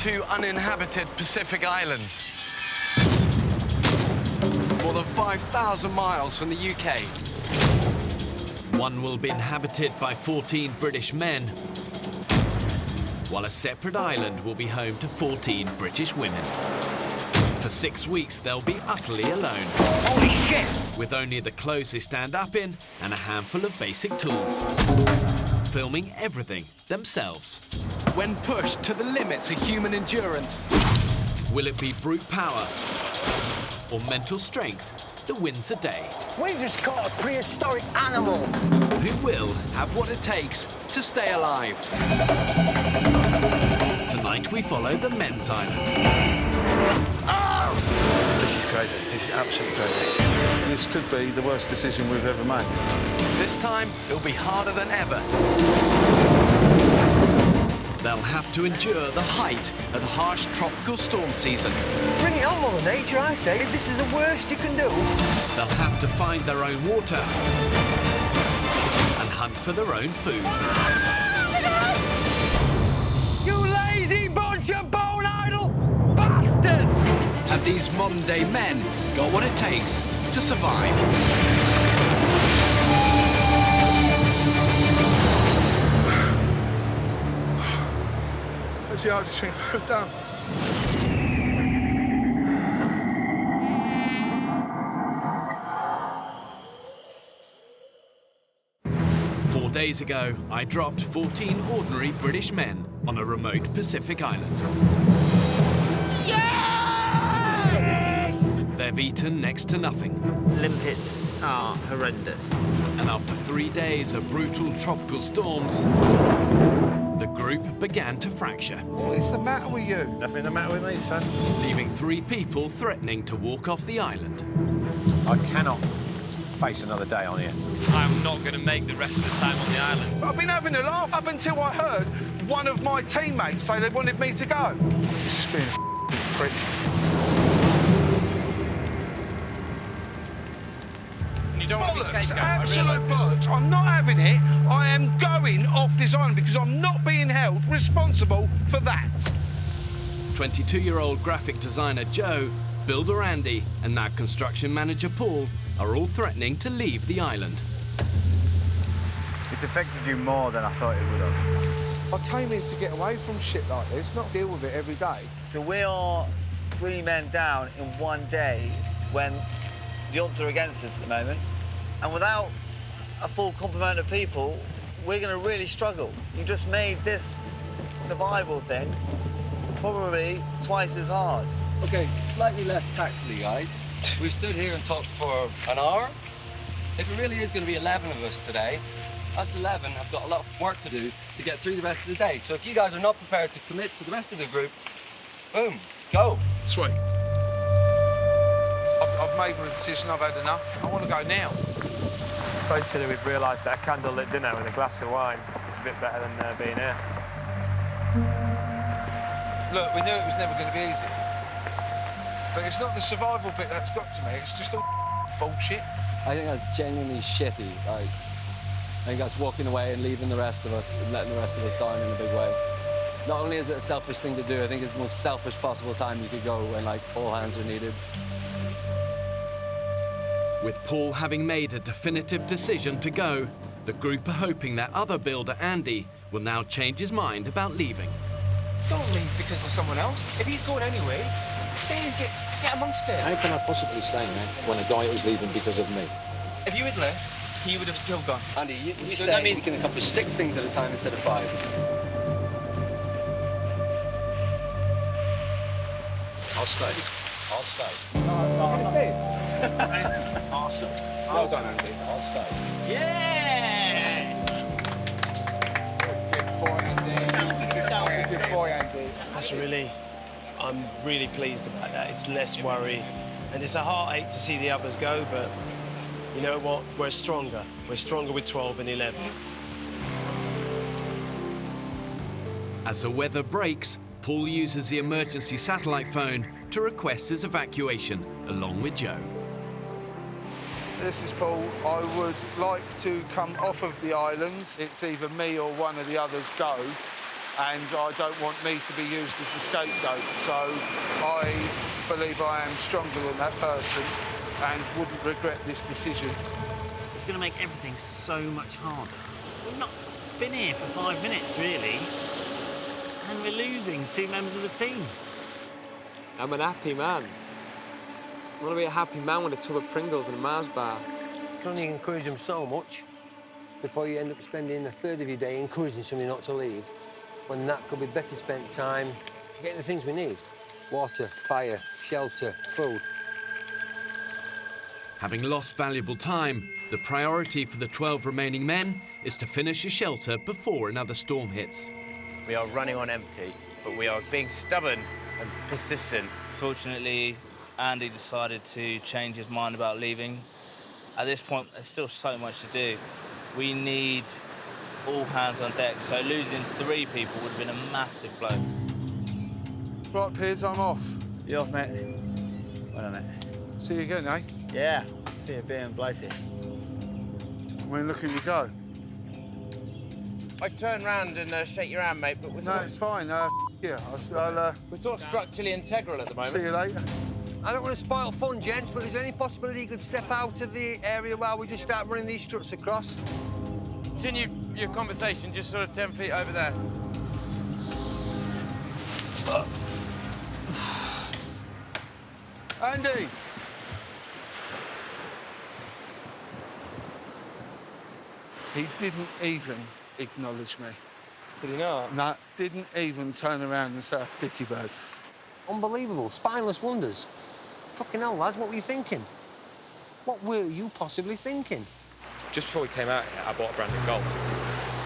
two uninhabited Pacific islands. More than 5,000 miles from the UK. One will be inhabited by 14 British men, while a separate island will be home to 14 British women. For 6 weeks, they'll be utterly alone. Holy shit! With only the clothes they stand up in and a handful of basic tools. Filming everything themselves. When pushed to the limits of human endurance. Will it be brute power or mental strength that wins the day? We just caught a prehistoric animal. Who will have what it takes to stay alive? Tonight we follow the men's island. Oh! This is crazy. This is absolutely crazy. This could be the worst decision we've ever made. This time, it'll be harder than ever. They'll have to endure the height of the harsh tropical storm season. Bring it on, Mother Nature, I say. If this is the worst you can do. They'll have to find their own water and hunt for their own food. You lazy bunch of bone idle bastards! Have these modern-day men got what it takes to survive? That's the hardest thing I've done. Four days ago, I dropped 14 ordinary British men on a remote Pacific island. Yes! They've eaten next to nothing. Limpets are horrendous. And after 3 days of brutal tropical storms, the group began to fracture. What is the matter with you? Nothing the matter with me, son. Leaving 3 people threatening to walk off the island. I cannot face another day on here. I'm not going to make the rest of the time on the island. I've been having a laugh up until I heard one of my teammates say they wanted me to go. It's just being a prick. You don't want to be Bollocks, scapegoat, I absolute realise this. bollocks. I'm not having it. I am going off this island because I'm not being held responsible for that. 22-year-old graphic designer Joe, builder Andy, and now construction manager Paul are all threatening to leave the island. It's affected you more than I thought it would have. I came here to get away from shit like this, not deal with it every day. So we are 3 men down in 1 day when the odds are against us at the moment. And without a full complement of people, we're going to really struggle. You just made this survival thing probably twice as hard. Okay, slightly less tactfully, guys. We've stood here and talked for an hour. If it really is going to be 11 of us today, us 11 have got a lot of work to do to get through the rest of the day. So if you guys are not prepared to commit to the rest of the group, boom, go. Sweet. I've made my decision. I've had enough. I want to go now. Basically, we've realised that a candlelit dinner with a glass of wine is a bit better than being here. Look, we knew it was never going to be easy. But it's not the survival bit that's got to me. It's just all bullshit. I think that's genuinely shitty. Like, I think that's walking away and leaving the rest of us and letting the rest of us down in a big way. Not only is it a selfish thing to do, I think it's the most selfish possible time you could go when, like, all hands are needed. With Paul having made a definitive decision to go, the group are hoping that other builder Andy will now change his mind about leaving. Don't leave because of someone else. If he's going anyway, stay and get amongst it. How can I possibly stay, man, when a guy was leaving because of me? If you had left, he would have still gone. Andy, you So stay, that means- you can accomplish 6 things at a time instead of 5. I'll stay. I'll stay. Awesome. Well done, Andy. I'll stay. Yeah! Good boy, Andy. Good boy, Andy. That's I'm really pleased about that. It's less worry. And it's a heartache to see the others go, but you know what? We're stronger. We're stronger with 12 and 11. As the weather breaks, Paul uses the emergency satellite phone to request his evacuation, along with Joe. This is Paul. I would like to come off of the island. It's either me or one of the others go. and I don't want me to be used as a scapegoat. So I believe I am stronger than that person and wouldn't regret this decision. It's going to make everything so much harder. We've not been here for 5 minutes, really, and we're losing 2 members of the team. I'm an happy man. I want to be a happy man with a tub of Pringles and a Mars bar. You can only encourage them so much before you end up spending a third of your day encouraging somebody not to leave, when that could be better spent time getting the things we need. Water, fire, shelter, food. Having lost valuable time, the priority for the 12 remaining men is to finish a shelter before another storm hits. We are running on empty, but we are being stubborn and persistent. Fortunately, Andy decided to change his mind about leaving. At this point, there's still so much to do. We need all hands on deck, so losing 3 people would have been a massive blow. Right, Piers, I'm off. You off, mate? Well done, mate. See you again, eh? Yeah, see you being blighty. When looking to go? I turn round and shake your hand, mate, but we're No, it's fine. Yeah, we're sort of structurally integral at the moment. See you later. I don't want to spoil fun, gents, but is there any possibility you could step out of the area while we just start running these struts across? Continue your conversation just sort of 10 feet over there. Andy! He didn't even acknowledge me. Did he not? No, didn't even turn around and say, Dicky bird. Unbelievable. Spineless wonders. Fucking hell, lads, what were you thinking? What were you possibly thinking? Just before we came out here, I bought a brand new Golf.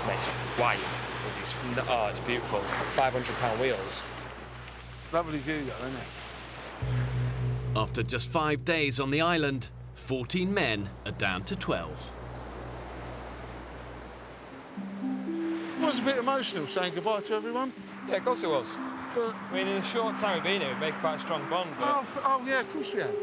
Mate, it's white. It's beautiful. £500 wheels. Lovely view, though, isn't it? After just 5 days on the island, 14 men are down to 12. It was a bit emotional saying goodbye to everyone. Yeah, of course it was. But, I mean, in a short time we've been here, we've made quite a strong bond. But... Oh, yeah, of course we have.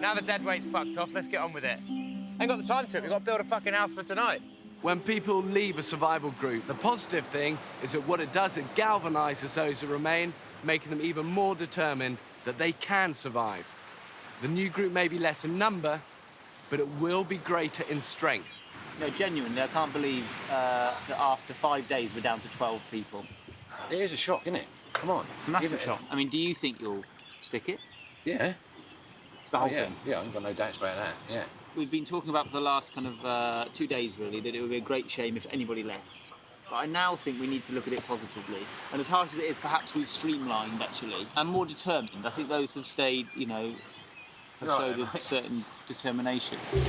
Now the dead weight's fucked off, let's get on with it. Ain't got the time to it, we've got to build a fucking house for tonight. When people leave a survival group, the positive thing is that what it does, it galvanises those who remain, making them even more determined that they can survive. The new group may be less in number, but it will be greater in strength. No, genuinely, I can't believe that after 5 days we're down to 12 people. It is a shock, isn't it? Come on. It's a massive shock. I mean, do you think you'll stick it? Yeah. The whole yeah. thing? Yeah, I ain't got no doubts about that, yeah. We've been talking about for the last kind of 2 days, really, that it would be a great shame if anybody left. But I now think we need to look at it positively. And as harsh as it is, perhaps we've streamlined, actually, and more determined. I think those who've stayed, you know, have showed a certain determination. We've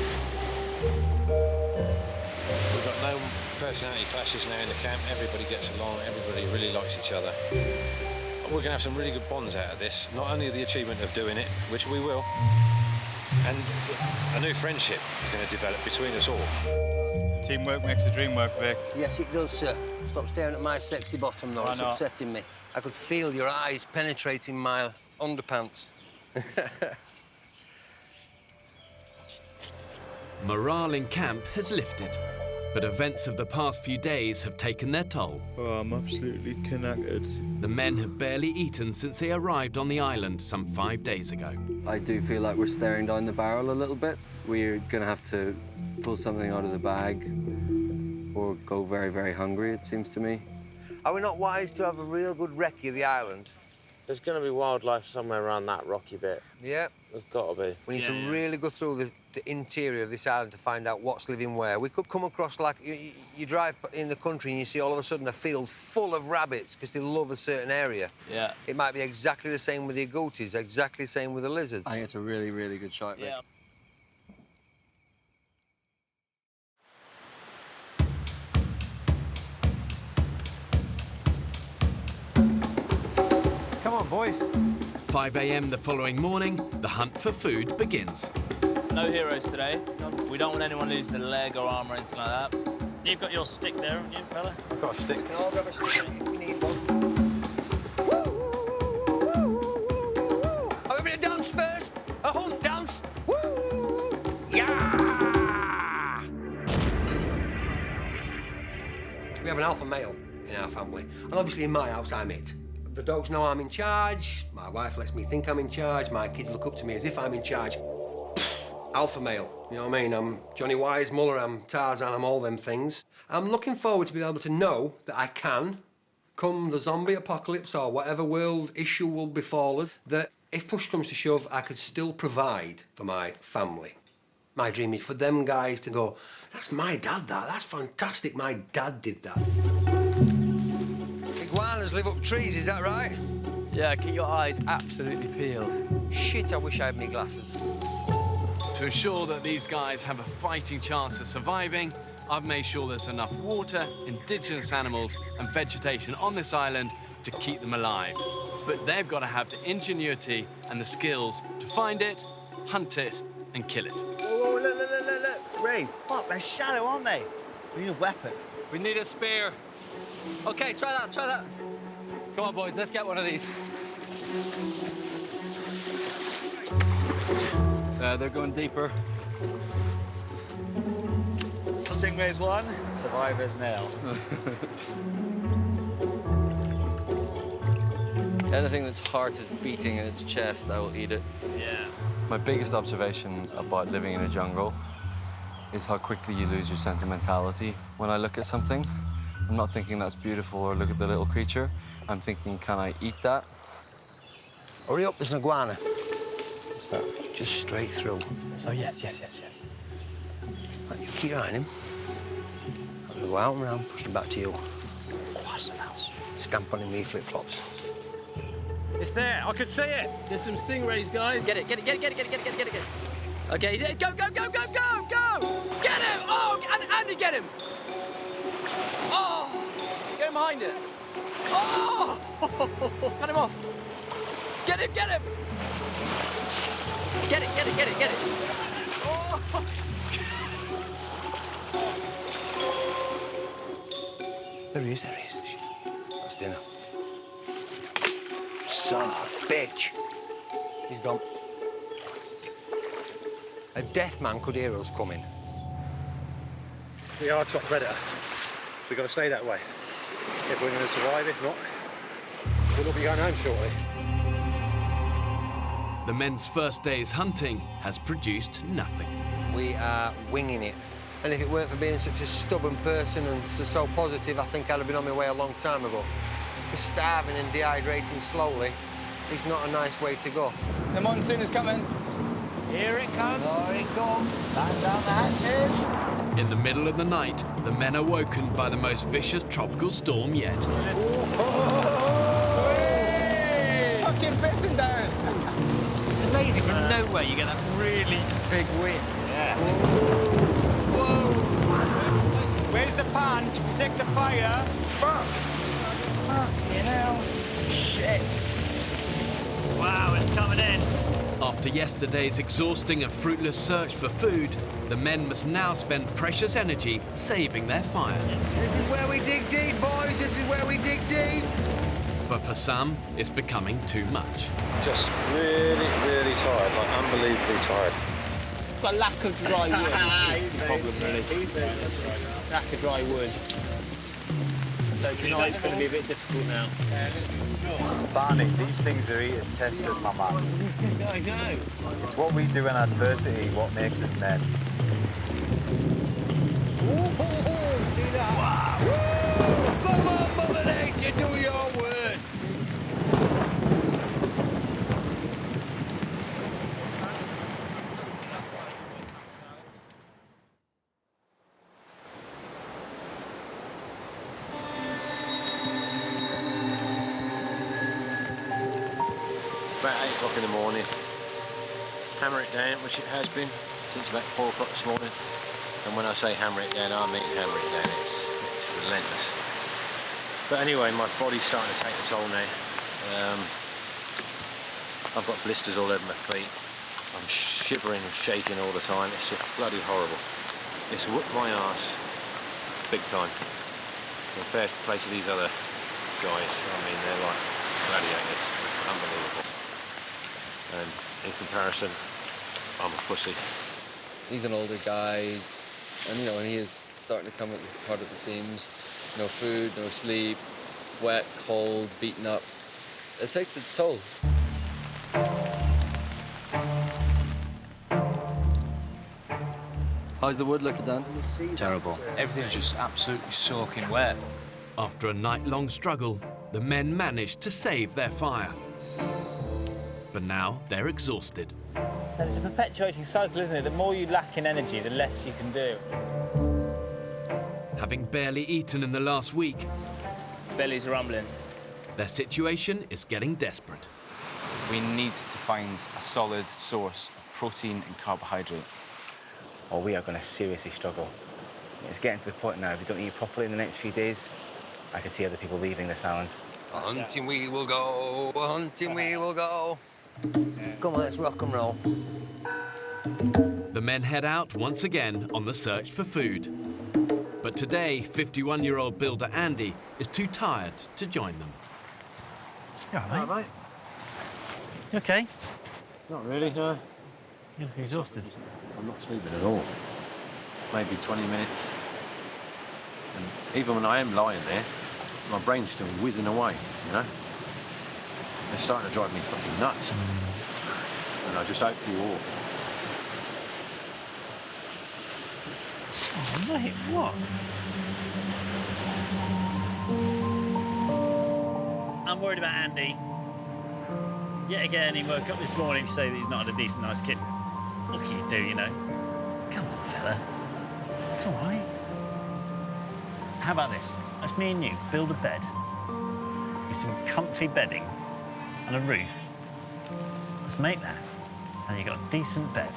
got no personality clashes now in the camp. Everybody gets along, everybody really likes each other. We're going to have some really good bonds out of this. Not only the achievement of doing it, which we will, and a new friendship is going to develop between us all. Teamwork makes the dream work, Vic. Yes, it does, sir. Stop staring at my sexy bottom, though. It's upsetting me. I could feel your eyes penetrating my underpants. Morale in camp has lifted, but events of the past few days have taken their toll. Oh, I'm absolutely knackered. The men have barely eaten since they arrived on the island some 5 days ago. I do feel like we're staring down the barrel a little bit. We're going to have to pull something out of the bag or go very, very hungry, it seems to me. Are we not wise to have a real good recce of the island? There's going to be wildlife somewhere around that rocky bit. Yeah. There's got to be. We need to really go through the interior of this island to find out what's living where. We could come across, like, you drive in the country and you see all of a sudden a field full of rabbits because they love a certain area. Yeah. It might be exactly the same with the agoutis, exactly the same with the lizards. I think it's a really, really good shot, mate. Yeah. Come on, boys. 5 a.m. the following morning, the hunt for food begins. No heroes today. We don't want anyone losing a leg or arm or anything like that. You've got your stick there, haven't you, fella? I've got a stick. I'll grab a stick if you need one. Are we going to dance first? A hunt dance? Woo! Yeah! We have an alpha male. in our family. And obviously in my house, I'm it. The dogs know I'm in charge, my wife lets me think I'm in charge, my kids look up to me as if I'm in charge. Alpha male, you know what I mean? I'm Johnny Weissmuller, I'm Tarzan, I'm all them things. I'm looking forward to being able to know that I can, come the zombie apocalypse or whatever world issue will befall us, that if push comes to shove, I could still provide for my family. My dream is for them guys to go, that's my dad, that's fantastic, my dad did that. Iguanas live up trees, is that right? Yeah, keep your eyes absolutely peeled. Shit, I wish I had my glasses. To ensure that these guys have a fighting chance of surviving, I've made sure there's enough water, indigenous animals and vegetation on this island to keep them alive. But they've got to have the ingenuity and the skills to find it, hunt it and kill it. Oh, look. Rays, fuck, they're shallow, aren't they? We need a weapon. We need a spear. Okay, try that. Come on, boys, let's get one of these. They're going deeper. Stingray's one, survivor's nil. Anything that's heart is beating in its chest, I will eat it. Yeah. My biggest observation about living in a jungle is how quickly you lose your sentimentality. When I look at something, I'm not thinking that's beautiful or look at the little creature. I'm thinking, can I eat that? Hurry up, there's an iguana. What's that? Just straight through. Oh, yes. Right, you keep your eye on him. I'm gonna go out and round, push him back to you. Quite the mouse. Stamp on him with flip-flops. It's there. I could see it. There's some stingrays, guys. Get it. Okay, go! Get him! Oh, Andy, get him! Oh, get him behind it. Oh, cut him off. Get him! Get it! Oh. There he is. That's dinner. Son of a bitch. He's gone. A deaf man could hear us coming. We are top predator. We've got to stay that way. If we're going to survive, if not, we'll all be going home shortly. The men's first day's hunting has produced nothing. We are winging it. And if it weren't for being such a stubborn person and so positive, I think I'd have been on my way a long time ago. Just starving and dehydrating slowly is not a nice way to go. The monsoon is coming. Here it comes. Here it comes. Back down the hatches. In the middle of the night, the men are woken by the most vicious tropical storm yet. Fucking pissing down. It's amazing, from nowhere you get that really big wind. Yeah. Whoa. Where's the pan to protect the fire? Fuck. You know. Shit. Wow, it's coming in. After yesterday's exhausting and fruitless search for food, the men must now spend precious energy saving their fire. This is where we dig deep, boys. This is where we dig deep. But for some, it's becoming too much. Just really, really tired, like unbelievably tired. Got a lack of dry wood is the problem, really. Lack of dry wood. So tonight's going to be a bit difficult now. Barney, these things are eating testers, my man. I know. It's what we do in adversity, what makes us men. See that? Wow. Come on, Mother Nature, do your word. About 8 o'clock in the morning. Hammer it down, which it has been since about 4 o'clock this morning. And when I say hammer it down, I mean hammer it down. It's relentless. But anyway, my body's starting to take a toll now. I've got blisters all over my feet. I'm shivering and shaking all the time. It's just bloody horrible. It's whooped my arse big time. Compared to play to these other guys, I mean, they're like gladiators. Unbelievable. And in comparison, I'm a pussy. He's an older guy, and he is starting to come hard at the seams. No food, no sleep, wet, cold, beaten up. It takes its toll. How's the wood looking, Dan? Terrible. Everything's just absolutely soaking wet. After a night-long struggle, the men managed to save their fire. But now they're exhausted. And it's a perpetuating cycle, isn't it? The more you lack in energy, the less you can do. Having barely eaten in the last week, Belly's rumbling. their situation is getting desperate. We need to find a solid source of protein and carbohydrate, or we are going to seriously struggle. It's getting to the point now, if we don't eat properly in the next few days, I can see other people leaving this island. Hunting we will go, hunting we will go. Come on, let's rock and roll. The men head out once again on the search for food. But today, 51-year-old builder Andy is too tired to join them. You all right, mate? You okay? Not really, no. You look exhausted. I'm not sleeping at all. Maybe 20 minutes. And even when I am lying there, my brain's still whizzing away, you know? It's starting to drive me fucking nuts. And I just hope you all. Oh, mate, what? I'm worried about Andy. Yet again, he woke up this morning to say that he's not had a decent night's kit. What can you do, you know? Come on, fella. It's all right. How about this? Let's me and you build a bed with some comfy bedding and a roof. Let's make that, and you've got a decent bed.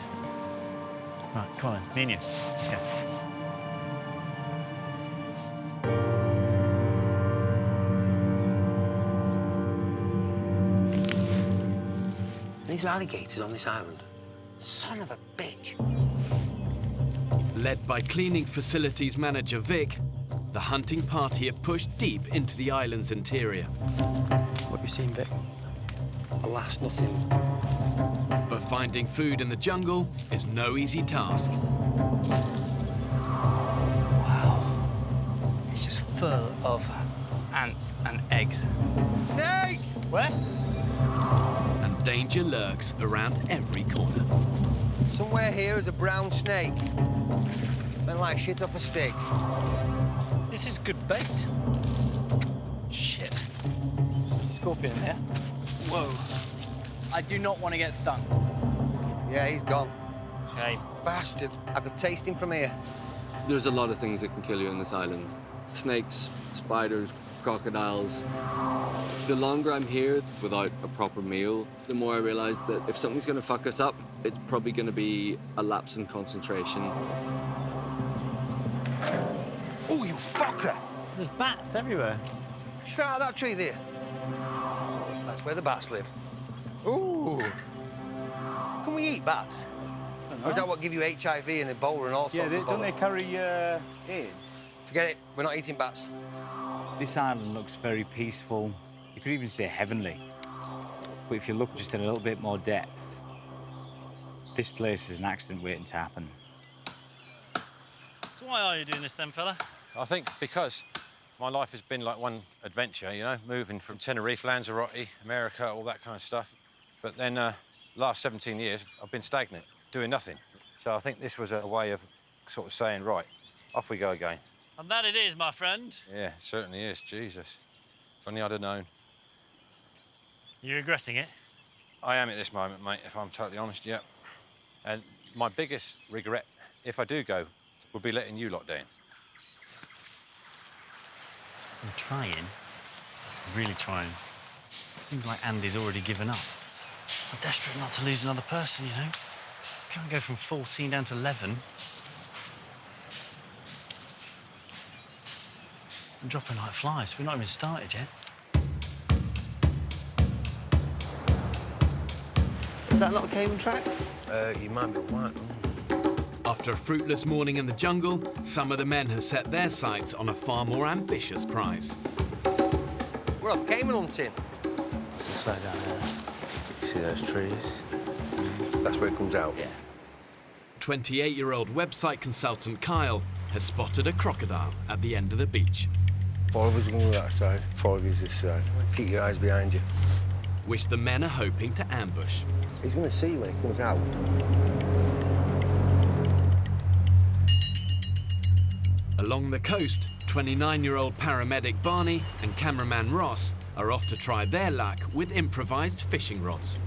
Right, come on, me and you. Let's go. These are alligators on this island. Son of a bitch. Led by cleaning facilities manager Vic, the hunting party have pushed deep into the island's interior. What have you seen, Vic? Alas, nothing. But finding food in the jungle is no easy task. Wow. It's just full of ants and eggs. Snake! Where? And danger lurks around every corner. Somewhere here is a brown snake. Smell like shit off a stick. This is good bait. Shit. Scorpion there. Whoa. I do not want to get stung. Yeah, he's gone. Shame. Bastard. I could taste him from here. There's a lot of things that can kill you on this island. Snakes, spiders, crocodiles. The longer I'm here without a proper meal, the more I realize that if something's going to fuck us up, it's probably going to be a lapse in concentration. Oh, you fucker! There's bats everywhere. Straight out of that tree there. That's where the bats live. Ooh. Can we eat bats? Or is that what give you HIV and Ebola and all sorts of don't they bother? carry AIDS? Forget it. We're not eating bats. This island looks very peaceful. You could even say heavenly. But if you look just in a little bit more depth, this place is an accident waiting to happen. So why are you doing this then, fella? I think because my life has been like one adventure, you know, moving from Tenerife, Lanzarote, America, all that kind of stuff. But then last 17 years, I've been stagnant, doing nothing. So I think this was a way of sort of saying, right, off we go again. And that it is, my friend. Yeah, it certainly is, Jesus. If only I'd have known. You regretting it? I am at this moment, mate, if I'm totally honest, yeah. And my biggest regret, if I do go, would be letting you lot down. I'm trying. I'm really trying. Seems like Andy's already given up. I'm desperate not to lose another person, you know? Can't go from 14 down to 11. I'm dropping like flies. We've not even started yet. Is that not a Cayman track? You might be right. After a fruitless morning in the jungle, some of the men have set their sights on a far more ambitious prize. We're off Cayman hunting. It's right down there. You see those trees? That's where it comes out. Yeah. 28-year-old website consultant Kyle has spotted a crocodile at the end of the beach. 4 of us are going to go that side, 4 of us this side. Keep your eyes behind you. Which the men are hoping to ambush. He's going to see you when he comes out. Along the coast, 29-year-old paramedic Barney and cameraman Ross are off to try their luck with improvised fishing rods.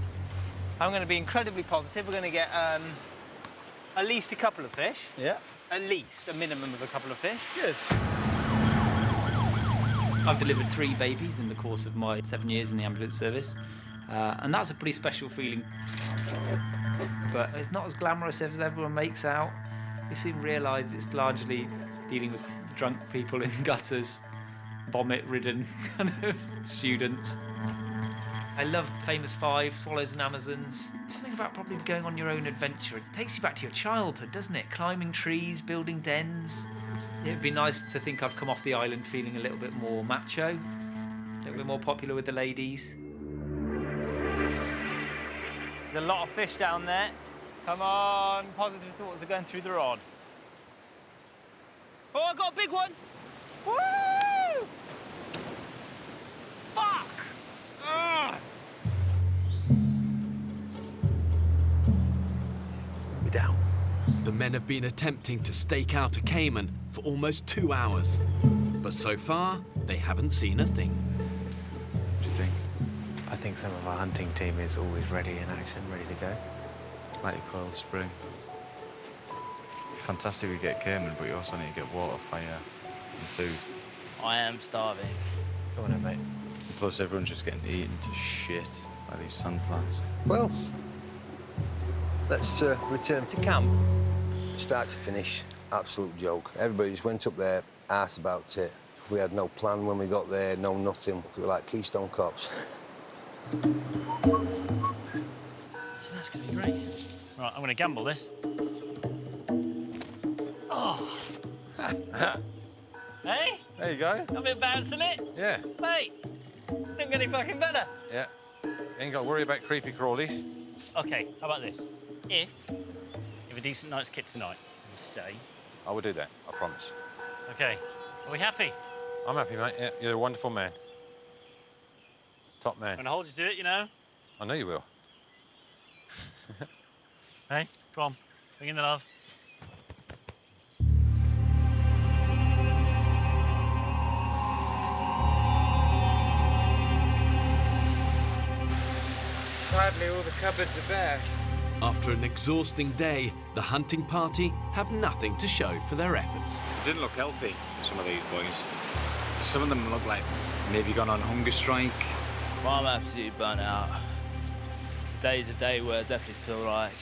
I'm going to be incredibly positive. We're going to get at least a couple of fish. Yeah. At least a minimum of a couple of fish. Good. I've delivered 3 babies in the course of my 7 years in the ambulance service, and that's a pretty special feeling. But it's not as glamorous as everyone makes out. You soon realise it's largely dealing with drunk people in gutters, vomit-ridden kind of students. I love Famous 5, Swallows and Amazons. Something about probably going on your own adventure. It takes you back to your childhood, doesn't it? Climbing trees, building dens. It'd be nice to think I've come off the island feeling a little bit more macho, a little bit more popular with the ladies. There's a lot of fish down there. Come on, positive thoughts are going through the rod. Oh, I got a big one! Woo! Fuck! Ugh. We're down. The men have been attempting to stake out a Cayman for almost 2 hours. But so far, they haven't seen a thing. What do you think? I think some of our hunting team is always ready in action, ready to go. Like a coiled spring. Fantastic we get Cayman, but you also need to get water, fire, and food. I am starving. Go on then, mate. Plus everyone's just getting eaten to shit by these sunflowers. Well, let's return to camp. Start to finish, absolute joke. Everybody just went up there, asked about it. We had no plan when we got there, no nothing. We were like Keystone Cops. So that's going to be great. Right, I'm going to gamble this. Oh! Hey? There you go. I'm a bit bouncing it. Yeah. Mate, don't get any fucking better. Yeah. Ain't got to worry about creepy crawlies. OK, how about this? If a decent night's kit tonight, we'll stay. I will do that, I promise. OK, are we happy? I'm happy, mate. Yeah, you're a wonderful man. Top man. I'm going to hold you to it, you know. I know you will. Hey, come on, bring in the love. Sadly, all the cupboards are bare. After an exhausting day, the hunting party have nothing to show for their efforts. It didn't look healthy, some of these boys. Some of them look like maybe gone on hunger strike. Well, I'm absolutely burnt out. Today's a day where I definitely feel like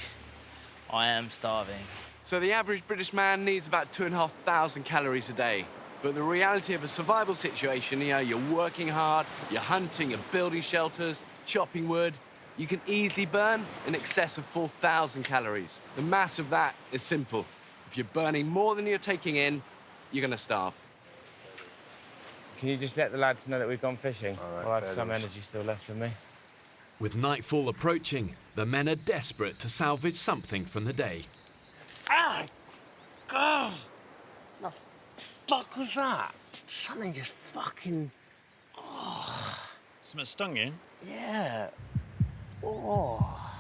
I am starving. So the average British man needs about 2,500 calories a day. But the reality of a survival situation, you know, you're working hard, you're hunting, you're building shelters, chopping wood, you can easily burn in excess of 4,000 calories. The mass of that is simple. If you're burning more than you're taking in, you're gonna starve. Can you just let the lads know that we've gone fishing? All right, I'll have fair some enough. energy still left in me. With nightfall approaching, the men are desperate to salvage something from the day. Ah! God! The fuck was that? Something just fucking... Something stung you? Yeah. Oh.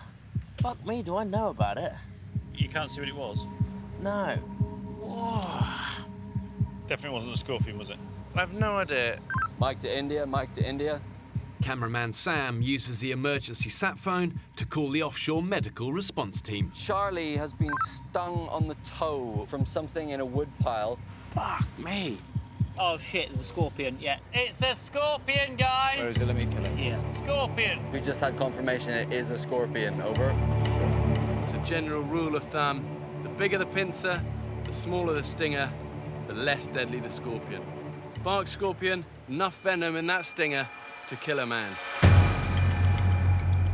Fuck me, do I know about it? You can't see what it was? No. Oh. Definitely wasn't a scorpion, was it? I have no idea. Mike to India. Cameraman Sam uses the emergency sat phone to call the offshore medical response team. Charlie has been stung on the toe from something in a wood pile. Fuck me. Oh shit, there's a scorpion, yeah. It's a scorpion, guys! Where is it? Let me kill it. Here. Scorpion! We just had confirmation it is a scorpion. Over. It's a general rule of thumb. The bigger the pincer, the smaller the stinger, the less deadly the scorpion. Bark scorpion, enough venom in that stinger to kill a man.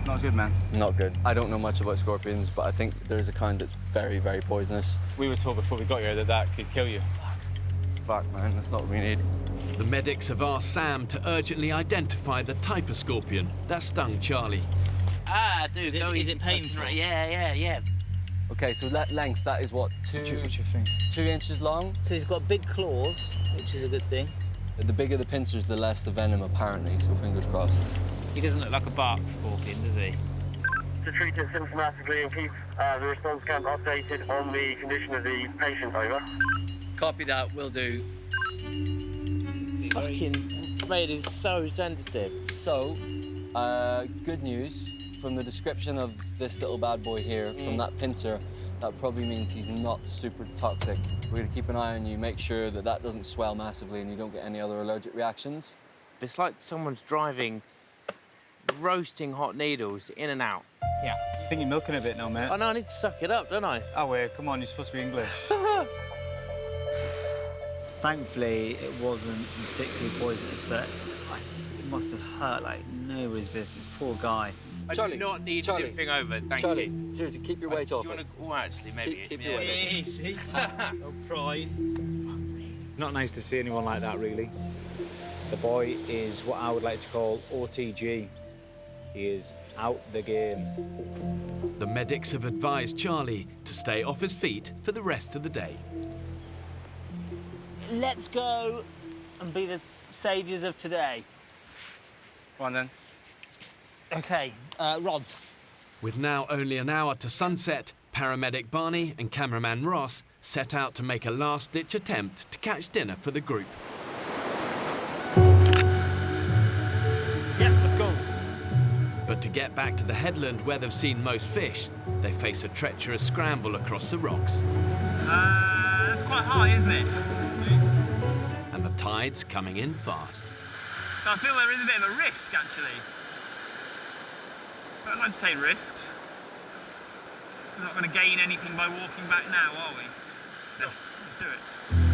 Not good, man. Not good. I don't know much about scorpions, but I think there's a kind that's very, very poisonous. We were told before we got here that that could kill you. Fuck, man, that's not what we need. The medics have asked Sam to urgently identify the type of scorpion that stung Charlie. Ah, dude, is it painful? Yeah. Okay, so that length, that is what, 2 inches long? So he's got big claws, which is a good thing. The bigger the pincers, the less the venom, apparently, so fingers crossed. He doesn't look like a bark scorpion, does he? To treat it symptomatically and keep the response camp updated on the condition of the patient, over. Copy that, will do. Fucking mate, is so sensitive. So, good news, from the description of this little bad boy here, from that pincer, that probably means he's not super toxic. We're gonna keep an eye on you, make sure that that doesn't swell massively and you don't get any other allergic reactions. It's like someone's driving roasting hot needles in and out. Yeah. I think you're milking a bit now, mate. Oh no, I need to suck it up, don't I? Oh, wait, come on, you're supposed to be English. Thankfully, it wasn't particularly poisonous, but it must have hurt like nobody's business. Poor guy. I do not need anything over, thank you. Seriously, keep your weight off it. Oh, actually, maybe. Keep your weight off it. Easy. No pride. Not nice to see anyone like that, really. The boy is what I would like to call OTG. He is out the game. The medics have advised Charlie to stay off his feet for the rest of the day. Let's go and be the saviours of today. Go on then. Okay, rods. With now only an hour to sunset, paramedic Barney and cameraman Ross set out to make a last-ditch attempt to catch dinner for the group. Yeah, let's go. But to get back to the headland where they've seen most fish, they face a treacherous scramble across the rocks. That's quite high, isn't it? And the tide's coming in fast. So I feel there is a bit of a risk, actually. But I'd like to take risks. We're not going to gain anything by walking back now, are we? Let's do it.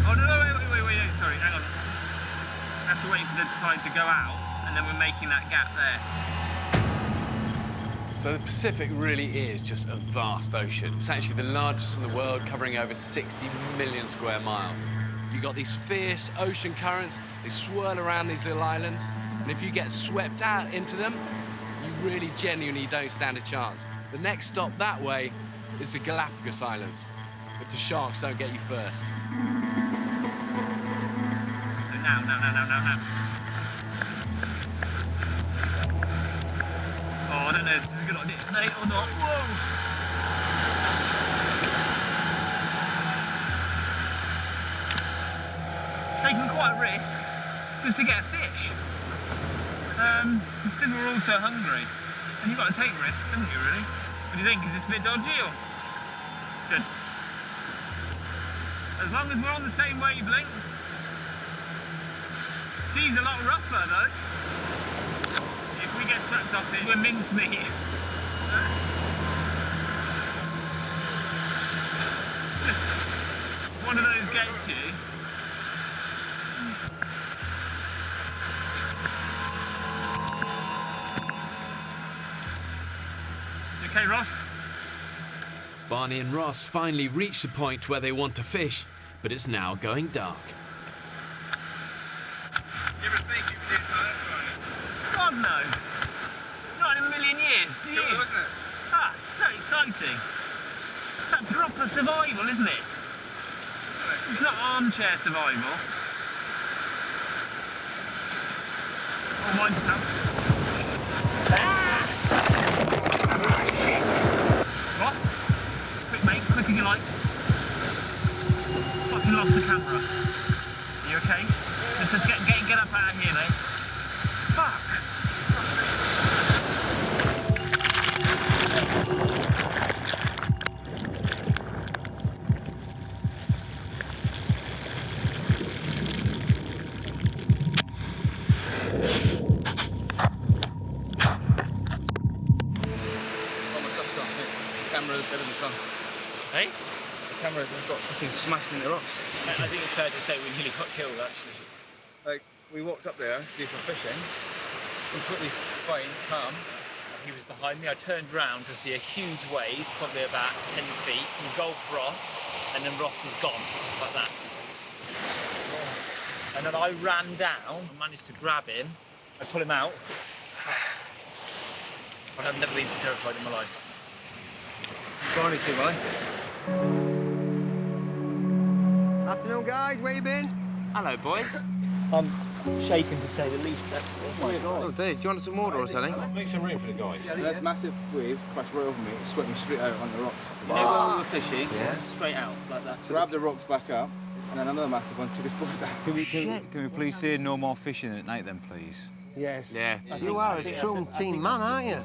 Oh, no, wait, no, sorry, hang on. We have to wait for the tide to go out, and then we're making that gap there. So the Pacific really is just a vast ocean. It's actually the largest in the world, covering over 60 million square miles. You've got these fierce ocean currents, they swirl around these little islands, and if you get swept out into them, you really genuinely don't stand a chance. The next stop that way is the Galapagos Islands, if the sharks don't get you first. Now. Oh, I don't know if this is a good idea, mate, or not. Whoa! Taking quite a risk just to get a fish. Because we're all so hungry. And you've got to take risks, haven't you, really? What do you think? Is this a bit dodgy or? Good. As long as we're on the same wavelength. Sea's a lot rougher, though. If we get swept off it, we're mincemeat. Just one of those gets you. Okay, Ross? Barney and Ross finally reach the point where they want to fish, but it's now going dark. You ever think you could do something like that? God, no. Not in a million years, do you? Cool, wasn't it? Ah, it's so exciting. It's that proper survival, isn't it? It's not armchair survival. Oh, mine's now. Ross? Quick, mate, quick if you like. Fucking lost the camera. Are you okay? Let's get up out of here, mate. Fuck! Cameras, everything's on. Hey? The cameras have got fucking smashed in the rocks. I think it's fair to say we nearly got killed, actually. Like, we walked up there to do some fishing, completely fine, calm. He was behind me. I turned round to see a huge wave, probably about 10 feet, engulfed Ross, and then Ross was gone, like that. And then I ran down and managed to grab him. I pull him out. I've never been so terrified in my life. Barney too, right? Afternoon, guys. Where you been? Hello, boys. shaken to say the least. Oh my God. Oh, Dave, do you want some water or something? Make some room for the guy. There's a massive wave crashed right over me. It swept me straight out on the rocks. You know when we were fishing? Yeah. Straight out, like that. Grabbed the rocks back up, and then another massive one took us both down. Can we please say no more fishing at night then, please? Yes. Yeah. You are a true team man, aren't you?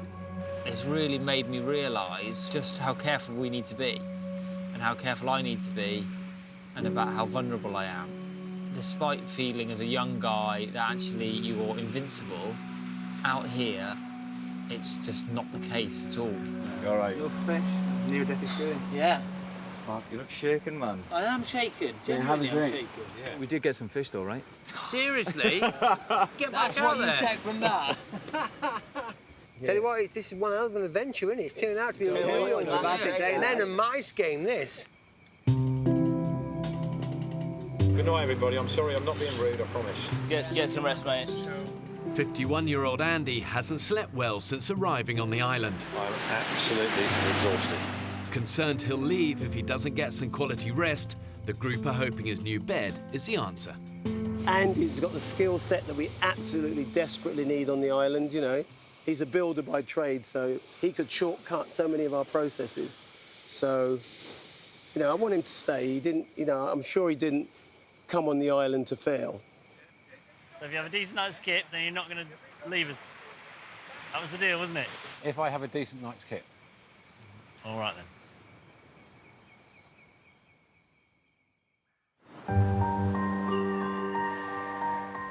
It's really made me realise just how careful we need to be, and how careful I need to be, and about how vulnerable I am. Despite feeling as a young guy that actually you're invincible, out here, it's just not the case at all. You all right? You're fresh. Near-death experience. Yeah. Fuck, you look shaken, man. I am shaken. Yeah, have a Genuinely, drink. I'm shaken. We did get some fish though, right? Seriously? Get back That's out what there. you take from that. Tell you what, this is one hell of an adventure, isn't it? It's turned out to be a real Len and Mice game, this. Good night, everybody. I'm sorry, I'm not being rude, I promise. Get some rest, mate. 51-year-old Andy hasn't slept well since arriving on the island. I'm absolutely exhausted. Concerned he'll leave if he doesn't get some quality rest, the group are hoping his new bed is the answer. Andy's got the skill set that we absolutely desperately need on the island, you know. He's a builder by trade, so he could shortcut so many of our processes. So, you know, I want him to stay. He didn't, you know, I'm sure he didn't come on the island to fail. So if you have a decent night's kit, then you're not going to leave us. That was the deal, wasn't it? If I have a decent night's kit. All right, then.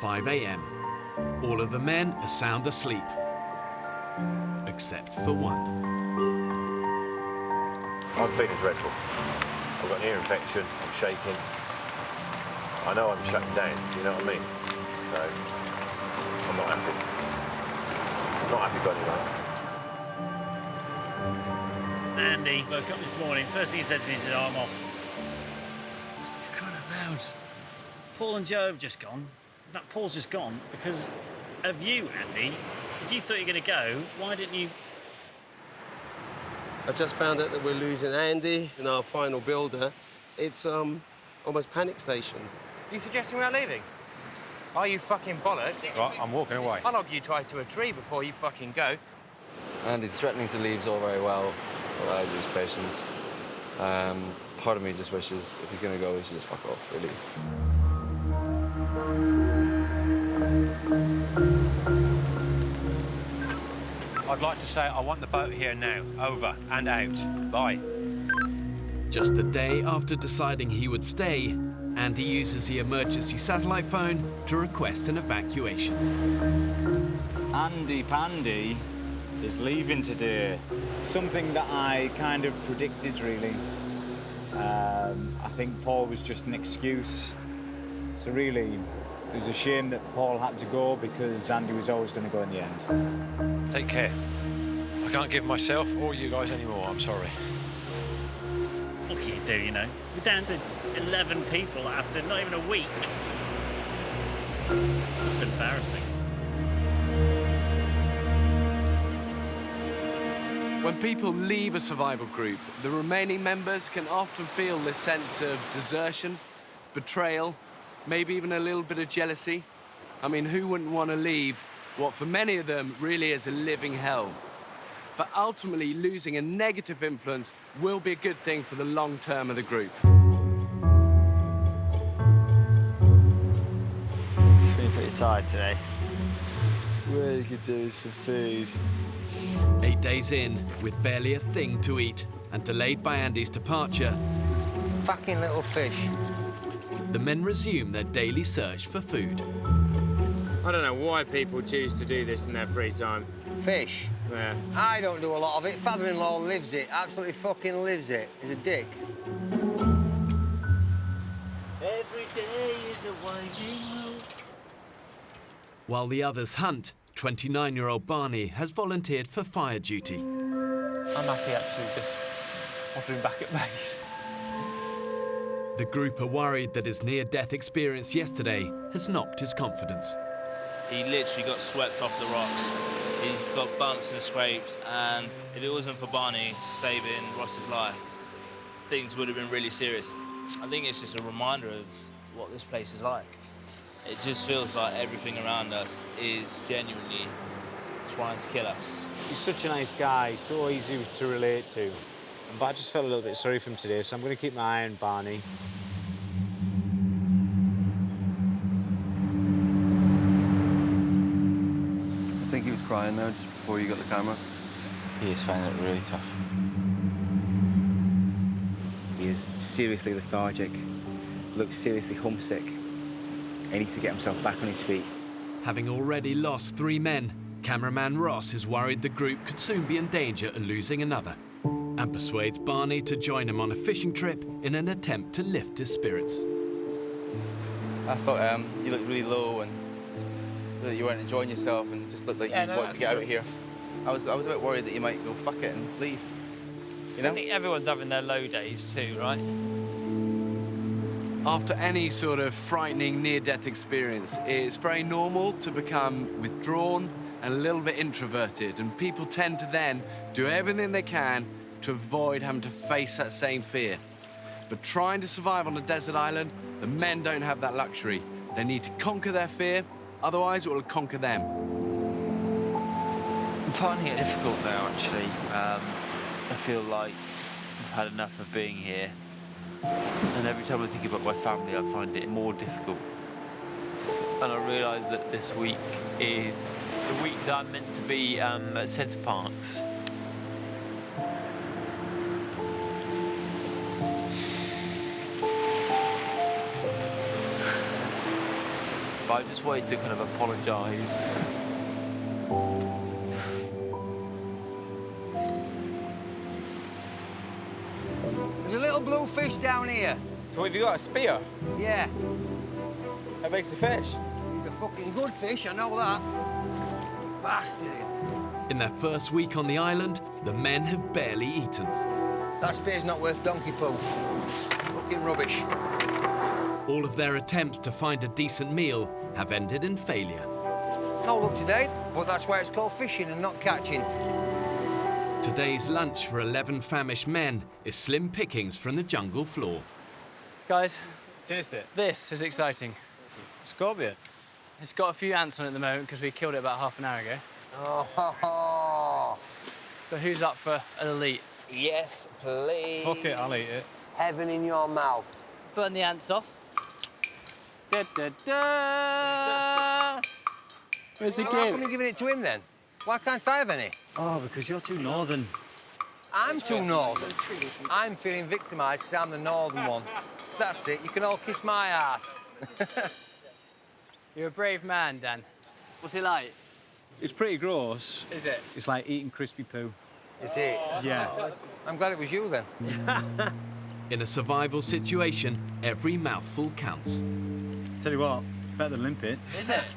5 a.m. All of the men are sound asleep, except for one. I'm feeling dreadful. I've got an ear infection, I'm shaking. I know I'm shut down, do you know what I mean? So, I'm not happy. I'm not happy going anywhere. Andy woke up this morning. First thing he said to me, he said, oh, I'm off. For crying out loud. Paul and Joe have just gone. That Paul's just gone because of you, Andy. If you thought you were going to go, why didn't you? I just found out that we're losing Andy and our final builder. It's almost panic stations. You suggesting we're leaving? Are you fucking bollocks? Right, I'm walking away. I'll log you tied to a tree before you fucking go. Andy's threatening to leave is all very well, but I lose patience. Part of me just wishes if he's going to go, he should just fuck off, really. I'd like to say I want the boat here now. Over and out. Bye. Just a day after deciding he would stay, Andy uses the emergency satellite phone to request an evacuation. Andy Pandy is leaving today. Something that I kind of predicted, really. I think Paul was just an excuse. So really, it was a shame that Paul had to go because Andy was always going to go in the end. Take care. I can't give myself or you guys any more, I'm sorry. What can you do, you know? We're down to 11 people after not even a week. It's just embarrassing. When people leave a survival group, the remaining members can often feel this sense of desertion, betrayal, maybe even a little bit of jealousy. I mean, who wouldn't want to leave what for many of them really is a living hell? But ultimately, losing a negative influence will be a good thing for the long term of the group. Feeling pretty tired today. Really could do with some food. 8 days in, with barely a thing to eat, and delayed by Andy's departure, Fucking little fish. the men resume their daily search for food. I don't know why people choose to do this in their free time. Fish? Yeah. I don't do a lot of it. Father-in-law lives it. Absolutely fucking lives it. He's a dick. Every day is a winding road. While the others hunt, 29-year-old Barney has volunteered for fire duty. I'm happy actually just wandering back at base. The group are worried that his near-death experience yesterday has knocked his confidence. He literally got swept off the rocks. He's got bumps and scrapes, and if it wasn't for Barney saving Ross's life, things would have been really serious. I think it's just a reminder of what this place is like. It just feels like everything around us is genuinely trying to kill us. He's such a nice guy, so easy to relate to. But I just felt a little bit sorry for him today, so I'm going to keep my eye on Barney. I think he was crying there just before you got the camera. He is finding it really tough. He is seriously lethargic, looks seriously homesick. He needs to get himself back on his feet. Having already lost 3 men, cameraman Ross is worried the group could soon be in danger of losing another, and persuades Barney to join him on a fishing trip in an attempt to lift his spirits. I thought you looked really low and that you weren't enjoying yourself and just looked like you wanted to get out of here. I was a bit worried that you might go fuck it and leave. You know? I think everyone's having their low days too, right? After any sort of frightening near-death experience, it's very normal to become withdrawn and a little bit introverted, and people tend to then do everything they can to avoid having to face that same fear. But trying to survive on a desert island, the men don't have that luxury. They need to conquer their fear, otherwise it will conquer them. I'm finding it difficult now, actually. I feel like I've had enough of being here. And every time I think about my family, I find it more difficult. And I realise that this week is the week that I'm meant to be at Centre Parks. But I just wanted to kind of apologise. There's a little blue fish down here. So have you got a spear? Yeah. How big's the fish? He's a fucking good fish, I know that. Bastard. In their first week on the island, the men have barely eaten. That spear's not worth donkey poo. Fucking rubbish. All of their attempts to find a decent meal have ended in failure. No luck today, but that's why it's called fishing and not catching. Today's lunch for 11 famished men is slim pickings from the jungle floor. Guys, taste it. This is exciting. Scorpion. It's got a few ants on it at the moment because we killed it about half an hour ago. Oh. But who's up for an elite? Yes, please. Fuck it, I'll eat it. Heaven in your mouth. Burn the ants off. Da, da, da. Where's the How game? come you're giving it to him then? Why can't I have any? Oh, because you're too northern. I'm too northern. I'm feeling victimised because I'm the northern one. That's it, you can all kiss my ass. You're a brave man, Dan. What's it like? It's pretty gross. Is it? It's like eating crispy poo. Is it? Yeah. I'm glad it was you then. In a survival situation, every mouthful counts. Tell you what, better than limpets. Is it?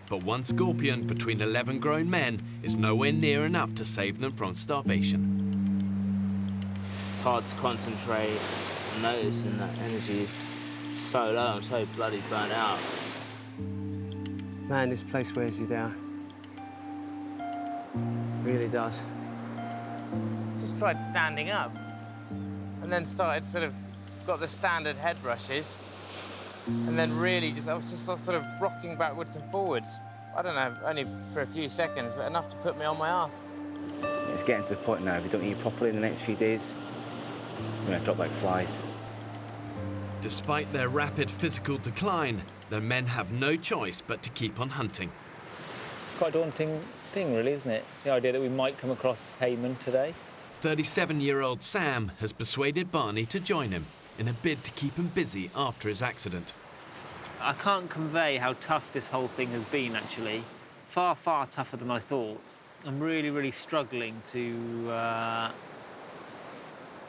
But one scorpion between 11 grown men is nowhere near enough to save them from starvation. It's hard to concentrate. I'm noticing that energy is so low. I'm so bloody burnt out. Man, this place wears you down. Really does. Just tried standing up and then started got the standard head rushes and then really I was just sort of rocking backwards and forwards. I don't know, only for a few seconds, but enough to put me on my arse. It's getting to the point now, if we don't eat properly in the next few days, we're going to drop like flies. Despite their rapid physical decline, the men have no choice but to keep on hunting. It's quite a daunting thing, really, isn't it? The idea that we might come across Cayman today. 37-year-old Sam has persuaded Barney to join him in a bid to keep him busy after his accident. I can't convey how tough this whole thing has been, actually. Far, far tougher than I thought. I'm really, really struggling to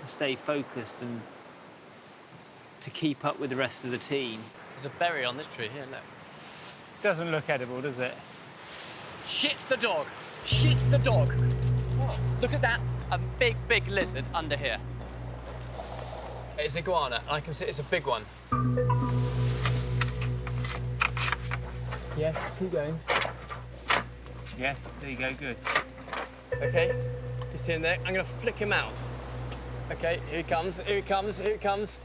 stay focused and to keep up with the rest of the team. There's a berry on this tree here, look. Doesn't look edible, does it? Shit the dog! Shit the dog! What? Look at that! A big, big lizard under here. It's iguana. I can see it's a big one. Yes, keep going. Yes, there you go, good. OK, you see him there? I'm going to flick him out. OK, here he comes, here he comes, here he comes.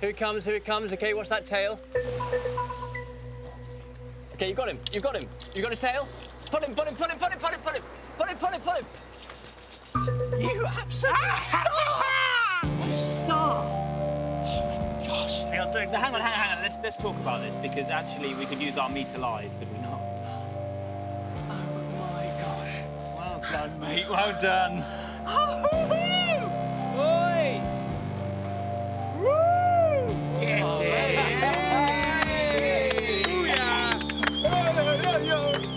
Here he comes, here he comes. OK, watch that tail. Okay, you got him. You got him. You got his tail? Pull him, pull him, pull him, pull him, pull him, pull him. Pull him, pull him, pull him. You absolute star! Gosh. Hang on. Let's talk about this, because actually we could use our meat alive, could we not? Oh my gosh. Well done, mate. Well done. Oi! Woo! Get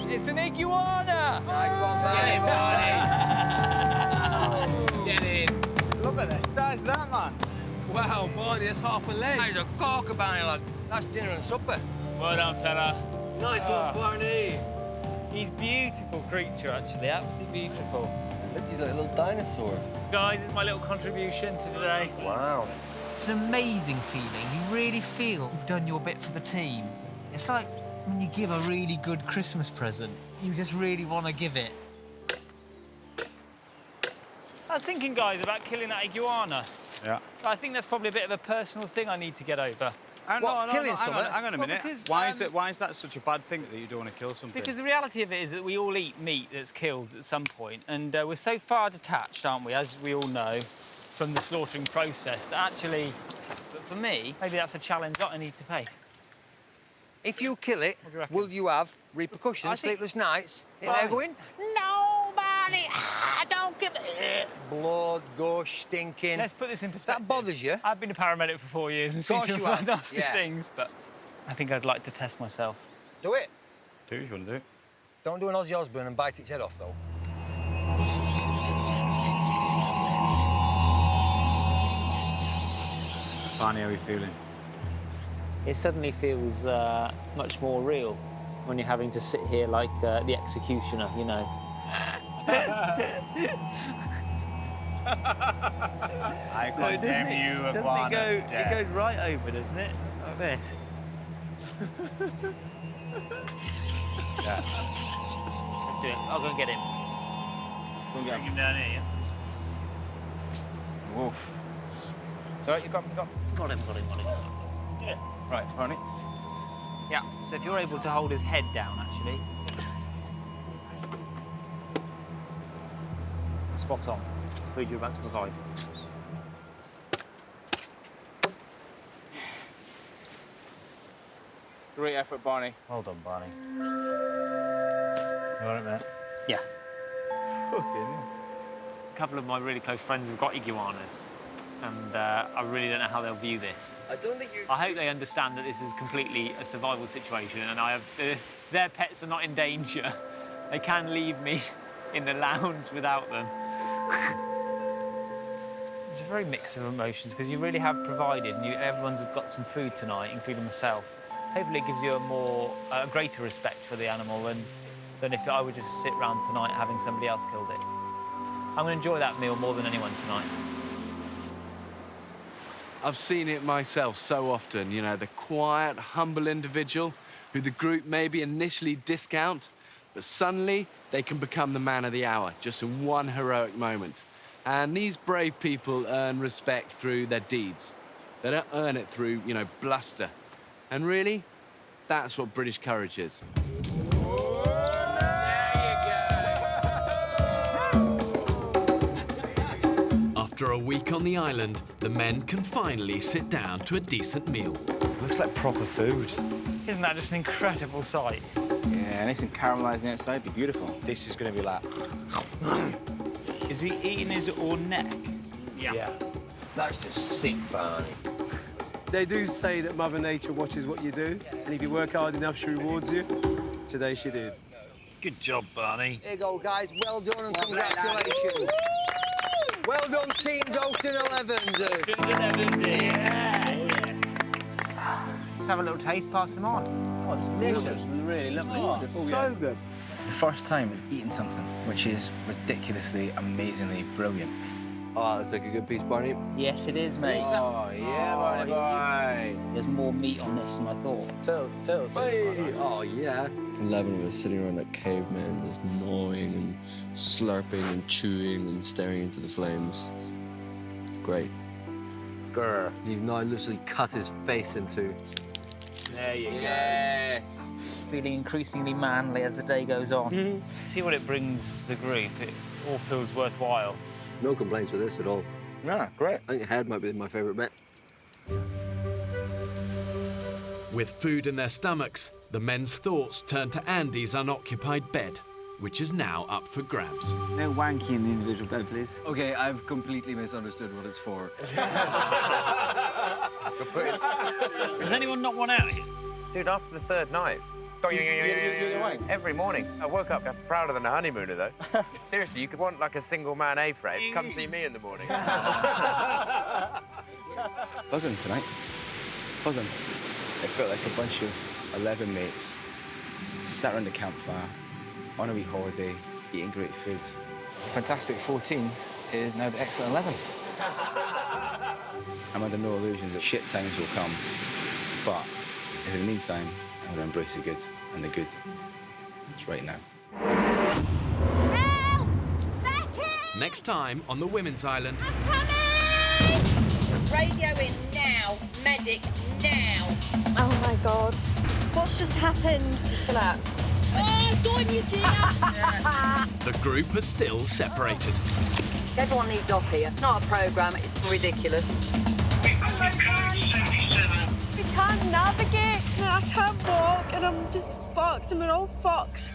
It's an iguana! Nice one, Barney. Get in. Look at the size of that, man. Wow, Barney, that's half a leg. That is a corker, Barney, lad. That's dinner and supper. Well done, fella. Nice one, Barney. He's a beautiful creature, actually. Absolutely beautiful. Look, he's like a little dinosaur. Guys, it's my little contribution to today. Wow. It's an amazing feeling. You really feel you've done your bit for the team. It's like when you give a really good Christmas present. You just really want to give it. I was thinking, guys, about killing that iguana. Yeah. I think that's probably a bit of a personal thing I need to get over. Hang on a minute. Because, Why is that such a bad thing that you don't want to kill something? Because the reality of it is that we all eat meat that's killed at some point, and we're so far detached, aren't we, as we all know, from the slaughtering process, that actually, for me, maybe that's a challenge that I need to face. If you kill it, will you have repercussions, sleepless nights? They're going, no, Barney, don't give it. Blood, gush, stinking. Let's put this in perspective. That bothers you? I've been a paramedic for 4 years and Of seen course some you have, nasty yeah. things, but I think I'd like to test myself. Do it. Do if you want to do it. Don't do an Ozzy Osbourne and bite its head off, though. Barney, how are you feeling? It suddenly feels much more real when you're having to sit here like the executioner, you know. I condemn you, Iguana. It goes right over, doesn't it? Like this. Yeah. Let's do it. I'll go and get him. Go and get Bring him down here. Woof. So you got him. Got him. Yeah. Right, Barney. Yeah, so if you're able to hold his head down, actually. Spot on. Food you're about to provide. Great effort, Barney. Well done, Barney. You want it, mate? Yeah. A couple of my really close friends have got iguanas, and I really don't know how they'll view this. I don't think you... I hope they understand that this is completely a survival situation, and their pets are not in danger. They can leave me in the lounge without them. It's a very mix of emotions, because you really have provided, and everyone's got some food tonight, including myself. Hopefully it gives you a greater respect for the animal than if I were just to sit around tonight having somebody else killed it. I'm going to enjoy that meal more than anyone tonight. I've seen it myself so often, you know, the quiet, humble individual who the group maybe initially discount, but suddenly they can become the man of the hour just in one heroic moment. And these brave people earn respect through their deeds. They don't earn it through, you know, bluster. And really, that's what British courage is. After a week on the island, the men can finally sit down to a decent meal. Looks like proper food. Isn't that just an incredible sight? Yeah, nice and caramelised on the outside. Be beautiful. This is going to be like... Is he eating his own neck? Yeah. That's just sick, Barney. They do say that Mother Nature watches what you do, and if you work hard enough, she rewards you. Today she did. Good job, Barney. Here you go, guys. Well done and congratulations. Well done, teams Ocean 11s. Yes. Let's have a little taste, pass them on. Oh, it's delicious. Really lovely. Wonderful, So good. The first time we've eaten something which is ridiculously, amazingly brilliant. Oh, that's like a good piece, Barney. Yes, it is, mate. Oh, yeah, Barney boy. There's more meat on this than I thought. Tell us. Hey. Oh, yeah. 11 of us sitting around like cavemen, just gnawing and slurping and chewing and staring into the flames. Great. Grr. You've now literally cut his face in two. There you Yes. feeling increasingly manly as the day goes on. See what it brings the group. It all feels worthwhile. No complaints with this at all. Yeah, great. I think the head might be my favourite bit. With food in their stomachs, the men's thoughts turn to Andy's unoccupied bed, which is now up for grabs. No wanky in the individual bed, please. Okay, I've completely misunderstood what it's for. Has anyone not one out here? Dude, after the third night. Every morning. I woke up prouder than a honeymooner, though. Seriously, you could want like a single man A-frame. Come see me in the morning. Buzzing tonight. Buzzing. It felt like a bunch of 11 mates sat around the campfire on a wee holiday, eating great food. Fantastic 14 is now the excellent 11. I'm under no illusions that shit times will come, but in the meantime, I'm going to embrace the good, and the good is right now. Help! Becky! Next time on the Women's Island. Radio in now. Medic now. Oh my God. What's just happened? She's collapsed. Oh, don't you dare! The group are still separated. Everyone needs off here. It's not a programme, it's ridiculous. We can't navigate, I can't walk, and I'm just fucked. I'm an old fox.